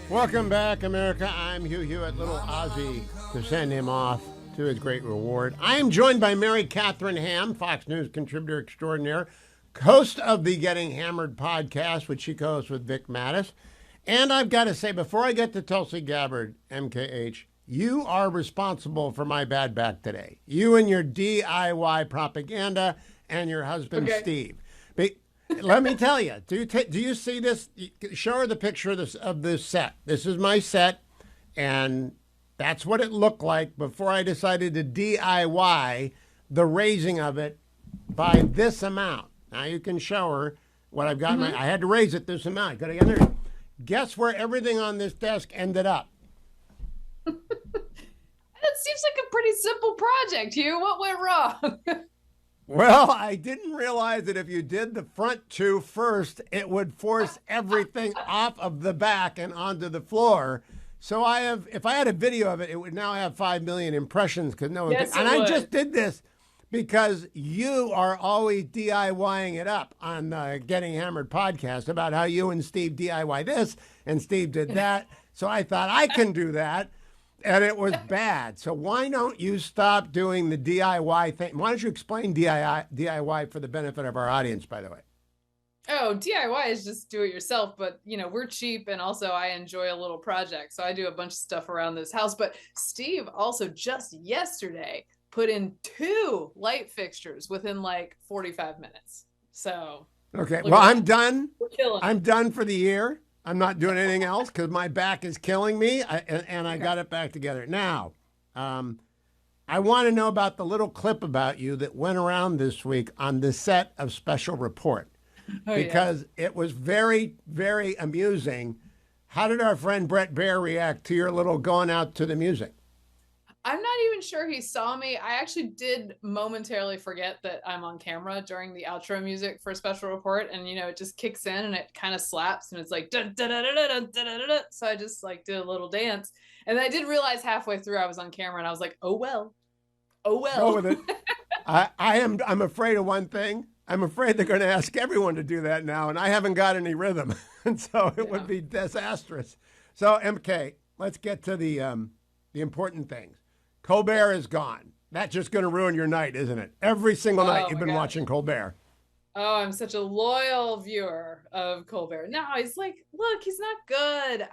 Welcome back, America. I'm Hugh at Little Ozzy to send him off to his great reward. I am joined by Mary Katharine Ham, Fox News contributor extraordinaire, host of the Getting Hammered podcast, which she co-hosts with Vic Mattis. And I've got to say, before I get to Tulsi Gabbard, MKH, you are responsible for my bad back today. You and your DIY propaganda and your husband, Steve. Let me tell you, do you see this? Show her the picture of this set. This is my set, and that's what it looked like before I decided to DIY the raising of it by this amount. Now you can show her what I've got. I had to raise it this amount. Got to get there. Guess where everything on this desk ended up? That seems like a pretty simple project, Hugh. What went wrong? Well, I didn't realize that if you did the front two first, it would force everything off of the back and onto the floor. So if I had a video of it, it would now have 5 million impressions because no one Yes, could. And it I would. just did this because you are always DIYing it up on the Getting Hammered podcast about how you and Steve DIY this and Steve did that. So I thought I can do that. And it was bad. So why don't you stop doing the DIY thing? Why don't you explain DIY for the benefit of our audience, by the way? Oh, DIY is just do it yourself. But, we're cheap. And also I enjoy a little project. So I do a bunch of stuff around this house. But Steve also just yesterday put in 2 light fixtures within like 45 minutes. So. Okay. Well, I'm done. We're killing it. I'm done for the year. I'm not doing anything else because my back is killing me, and I got it back together. Now, I want to know about the little clip about you that went around this week on the set of Special Report, because it was very, very amusing. How did our friend Brett Baer react to your little going out to the music? I'm not even sure he saw me. I actually did momentarily forget that I'm on camera during the outro music for Special Report. And, it just kicks in and it kind of slaps and it's like, da, da, da, da, da, da, da, da. So I just did a little dance. And I did realize halfway through I was on camera and I was like, oh, well. Go with it. I'm afraid of one thing. I'm afraid they're going to ask everyone to do that now. And I haven't got any rhythm. And so it would be disastrous. So, MK, let's get to the important things. Colbert is gone. That's just going to ruin your night, isn't it? Every single night you've been watching Colbert. Oh, I'm such a loyal viewer of Colbert. No, he's like, look, he's not good.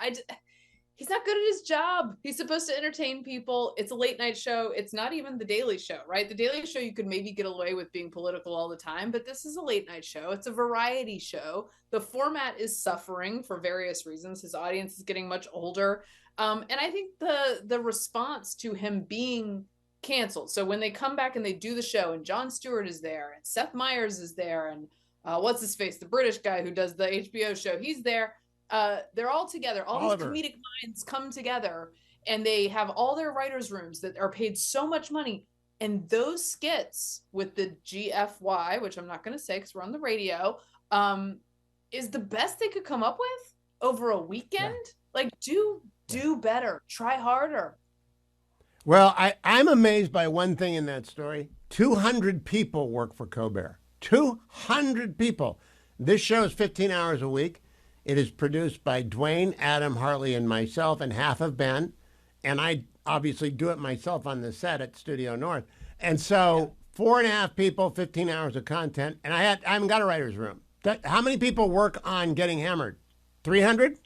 He's not good at his job. He's supposed to entertain people. It's a late night show. It's not even the Daily Show, right? The Daily Show, you could maybe get away with being political all the time, but this is a late night show. It's a variety show. The format is suffering for various reasons. His audience is getting much older. And I think the response to him being canceled. So when they come back and they do the show and Jon Stewart is there and Seth Meyers is there and what's his face, the British guy who does the HBO show, he's there. They're all together. All Oliver. These comedic minds come together and they have all their writers' rooms that are paid so much money. And those skits with the GFY, which I'm not going to say because we're on the radio, is the best they could come up with over a weekend. Yeah. Do better, try harder. Well, I'm amazed by one thing in that story. 200 people work for Colbert. 200 people. This show is 15 hours a week. It is produced by Dwayne, Adam, Hartley, and myself, and half of Ben. And I obviously do it myself on the set at Studio North. And so 4.5 people, 15 hours of content. And I haven't got a writer's room. How many people work on Getting Hammered? 300?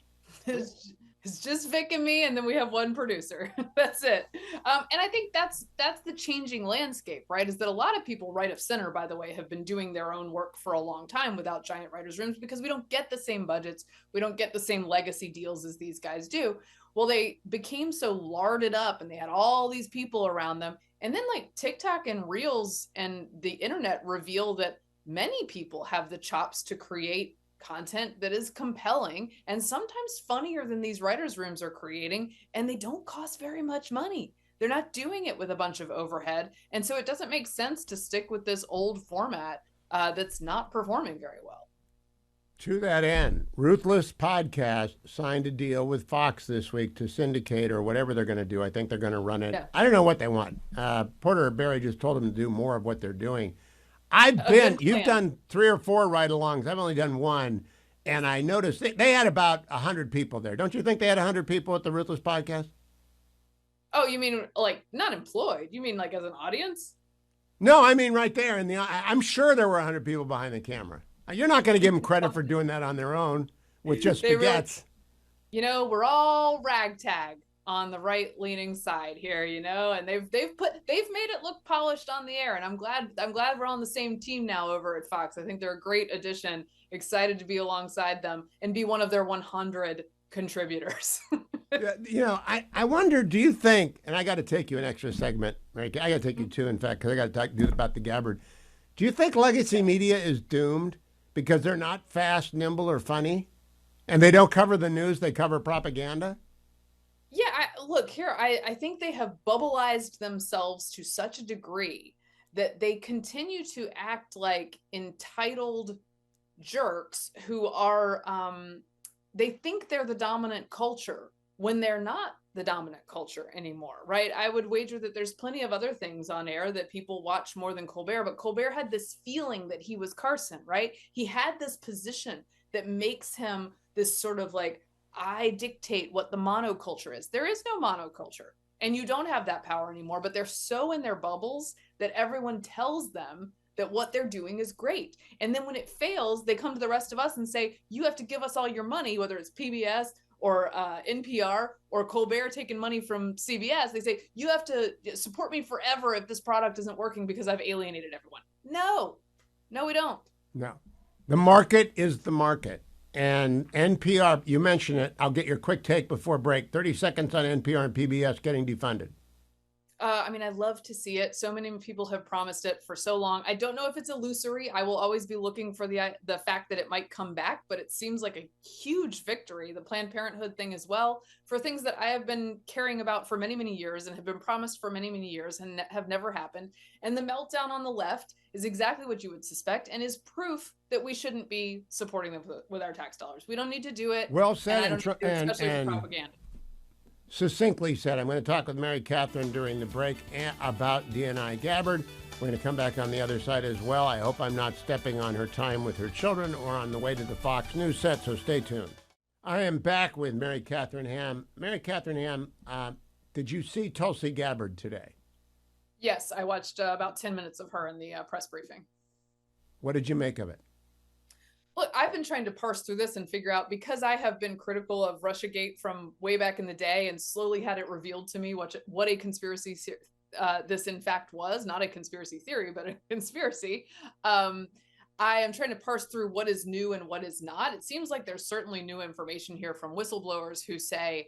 It's just Vic and me, and then we have one producer. That's it. And I think that's the changing landscape, right? Is that a lot of people right of center, by the way, have been doing their own work for a long time without giant writers' rooms because we don't get the same budgets. We don't get the same legacy deals as these guys do. Well, they became so larded up and they had all these people around them. And then TikTok and Reels and the internet reveal that many people have the chops to create content that is compelling and sometimes funnier than these writers' rooms are creating, and they don't cost very much money. They're not doing it with a bunch of overhead, and so it doesn't make sense to stick with this old format that's not performing very well. To that end, Ruthless Podcast signed a deal with Fox this week to syndicate or whatever they're going to do. I think they're going to run it. Yeah. I don't know what they want. Porter Barry just told them to do more of what they're doing. You've done 3 or 4 ride-alongs. I've only done one. and I noticed they had about 100 people there. Don't you think they had 100 people at the Ruthless podcast? Oh, you mean like not employed? You mean like as an audience? No, I mean right there. I'm sure there were 100 people behind the camera. You're not going to give them credit for doing that on their own with just spaghettis. Really, we're all ragtag on the right-leaning side here, and they've made it look polished on the air, and I'm glad we're on the same team now over at Fox. I think they're a great addition. Excited to be alongside them and be one of their 100 contributors. I wonder, do you think, and I got to take you an extra segment, Mary, I got to take you two, in fact, because I got to do about the Gabbard. Do you think legacy media is doomed because they're not fast, nimble, or funny? And they don't cover the news, they cover propaganda? Yeah, I think they have bubbleized themselves to such a degree that they continue to act like entitled jerks who are, they think they're the dominant culture when they're not the dominant culture anymore, right? I would wager that there's plenty of other things on air that people watch more than Colbert, but Colbert had this feeling that he was Carson, right? He had this position that makes him this sort of like, I dictate what the monoculture is. There is no monoculture, and you don't have that power anymore, but they're so in their bubbles that everyone tells them that what they're doing is great. And then when it fails, they come to the rest of us and say, you have to give us all your money, whether it's PBS or NPR or Colbert taking money from CBS. They say, you have to support me forever if this product isn't working because I've alienated everyone. No, we don't. No. The market is the market. And NPR, you mentioned it. I'll get your quick take before break. 30 seconds on NPR and PBS getting defunded. I'd love to see it. So many people have promised it for so long. I don't know if it's illusory. I will always be looking for the fact that it might come back, but it seems like a huge victory. The Planned Parenthood thing as well, for things that I have been caring about for many, many years and have been promised for many, many years and have never happened. And the meltdown on the left is exactly what you would suspect and is proof that we shouldn't be supporting them with our tax dollars. We don't need to do it. Well said, especially for propaganda. Succinctly said. I'm going to talk with Mary Katharine during the break about DNI Gabbard. We're going to come back on the other side as well. I hope I'm not stepping on her time with her children or on the way to the Fox News set, so stay tuned. I am back with Mary Katharine Ham. Mary Katharine Ham, did you see Tulsi Gabbard today? Yes, I watched about 10 minutes of her in the press briefing. What did you make of it? Look, I've been trying to parse through this and figure out, because I have been critical of Russiagate from way back in the day and slowly had it revealed to me what a conspiracy this in fact was, not a conspiracy theory, but a conspiracy. I am trying to parse through what is new and what is not. It seems like there's certainly new information here from whistleblowers who say,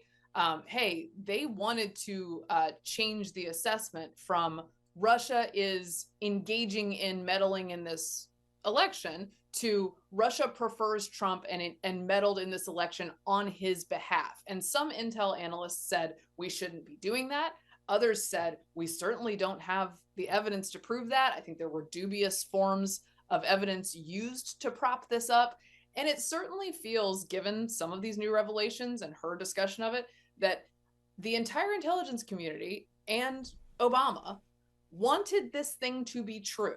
hey, they wanted to change the assessment from Russia is engaging in meddling in this election to Russia prefers Trump and meddled in this election on his behalf. And some intel analysts said we shouldn't be doing that. Others said we certainly don't have the evidence to prove that. I think there were dubious forms of evidence used to prop this up. And it certainly feels, given some of these new revelations and her discussion of it, that the entire intelligence community and Obama wanted this thing to be true.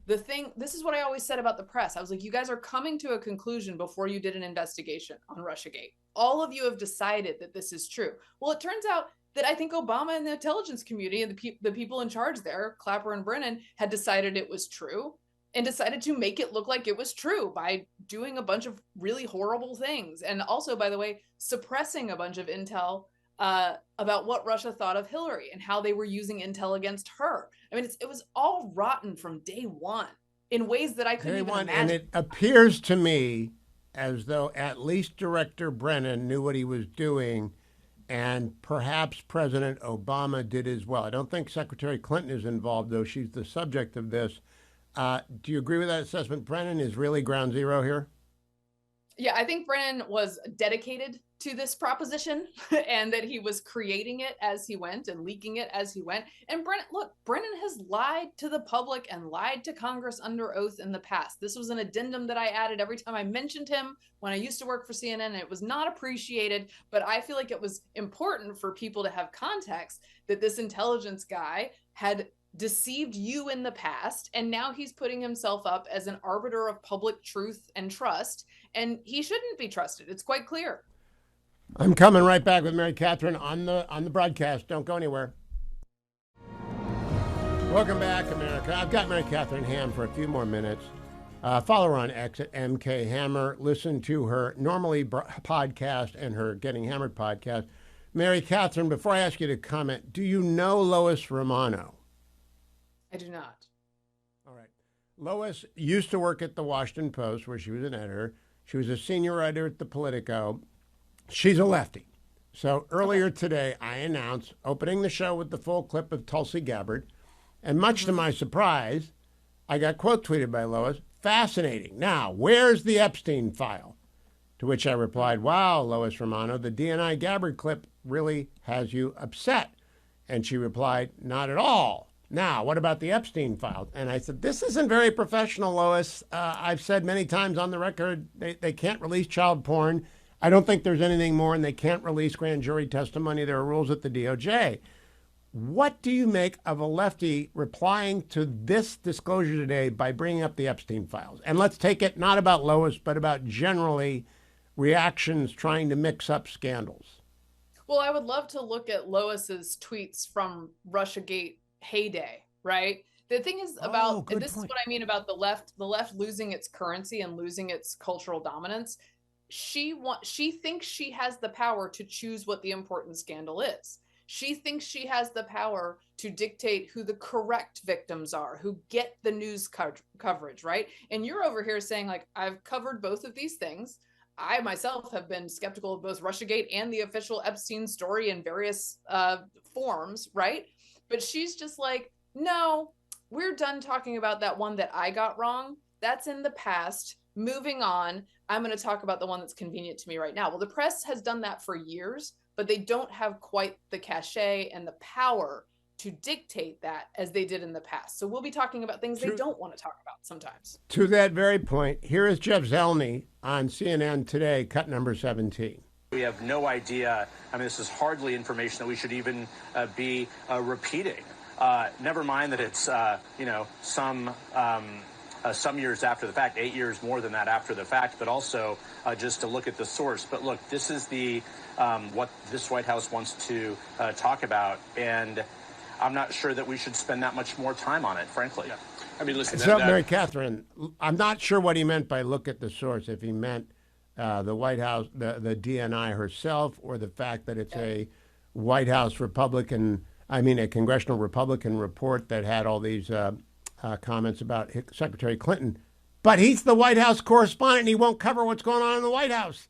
This is what I always said about the press. I was like, you guys are coming to a conclusion before you did an investigation on Russiagate. All of you have decided that this is true. Well, it turns out that I think Obama and the intelligence community and the people in charge there, Clapper and Brennan, had decided it was true and decided to make it look like it was true by doing a bunch of really horrible things. And also, by the way, suppressing a bunch of intel about what Russia thought of Hillary and how they were using intel against her. I mean, it was all rotten from day one in ways that I couldn't even imagine. And it appears to me as though at least Director Brennan knew what he was doing, and perhaps President Obama did as well. I don't think Secretary Clinton is involved, though she's the subject of this. Do you agree with that assessment? Brennan is really ground zero here? Yeah, I think Brennan was dedicated to this proposition and that he was creating it as he went and leaking it as he went. And Brennan has lied to the public and lied to Congress under oath in the past. This was an addendum that I added every time I mentioned him when I used to work for CNN, and it was not appreciated, but I feel like it was important for people to have context that this intelligence guy had deceived you in the past, and now he's putting himself up as an arbiter of public truth and trust, and he shouldn't be trusted. It's quite clear. I'm coming right back with Mary Catherine on the broadcast. Don't go anywhere. Welcome back, America. I've got Mary Katharine Ham for a few more minutes. Follow her on X at MK Hammer. Listen to her Normally podcast and her Getting Hammered podcast. Mary Catherine, before I ask you to comment, do you know Lois Romano? I do not. All right. Lois used to work at the Washington Post, where she was an editor. She was a senior writer at the Politico. She's a lefty. So earlier today, I announced opening the show with the full clip of Tulsi Gabbard. And much to my surprise, I got quote tweeted by Lois, "Fascinating. Now, where's the Epstein file?" To which I replied, "Wow, Lois Romano, the DNI Gabbard clip really has you upset." And she replied, "Not at all. Now, what about the Epstein file?" And I said, "This isn't very professional, Lois. I've said many times on the record, they can't release child porn. I don't think there's anything more, and they can't release grand jury testimony. There are rules at the DOJ." What do you make of a lefty replying to this disclosure today by bringing up the Epstein files? And let's take it not about Lois, but about generally reactions trying to mix up scandals. Well, I would love to look at Lois's tweets from Russiagate heyday, right? The thing is about, and this is what I mean about the left losing its currency and losing its cultural dominance. She thinks she has the power to choose what the important scandal is. She thinks she has the power to dictate who the correct victims are, who get the news coverage, right? And you're over here saying, like, I've covered both of these things. I myself have been skeptical of both Russiagate and the official Epstein story in various forms, right? But she's just like, no, we're done talking about that one that I got wrong. That's in the past. Moving on. I'm going to talk about the one that's convenient to me right now. Well, the press has done that for years, but they don't have quite the cachet and the power to dictate that as they did in the past. So we'll be talking about things they don't want to talk about sometimes. To that very point, here is Jeff Zeleny on CNN Today, cut number 17. We have no idea. I mean, this is hardly information that we should even be repeating. Never mind that it's, some years after the fact, 8 years more than that after the fact, but also just to look at the source. But look, this is the what this White House wants to talk about, and I'm not sure that we should spend that much more time on it, frankly. Yeah. I mean, listen. So, Mary Catherine, I'm not sure what he meant by look at the source, if he meant the White House, the DNI herself, or the fact that it's a White House Republican, a congressional Republican report that had all these comments about Secretary Clinton. But he's the White House correspondent, and he won't cover what's going on in the White House.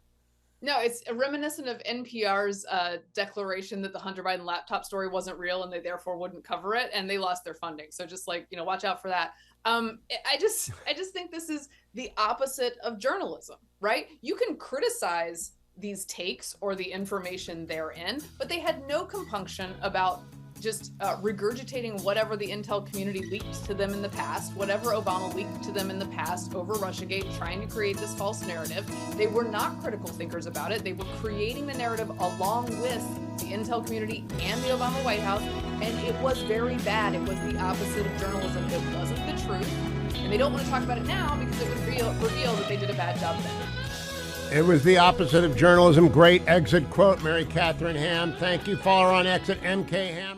No, it's reminiscent of NPR's declaration that the Hunter Biden laptop story wasn't real and they therefore wouldn't cover it, and they lost their funding. So just watch out for that. I just think this is the opposite of journalism, right? You can criticize these takes or the information therein, but they had no compunction about just regurgitating whatever the intel community leaked to them in the past, whatever Obama leaked to them in the past over Russiagate, trying to create this false narrative. They were not critical thinkers about it. They were creating the narrative along with the intel community and the Obama White House, and it was very bad. It was the opposite of journalism. It wasn't the truth, and they don't want to talk about it now because it would reveal that they did a bad job then. It was the opposite of journalism. Great exit quote, Mary Catherine Ham. Thank you. Follow her on X at MK Hammer.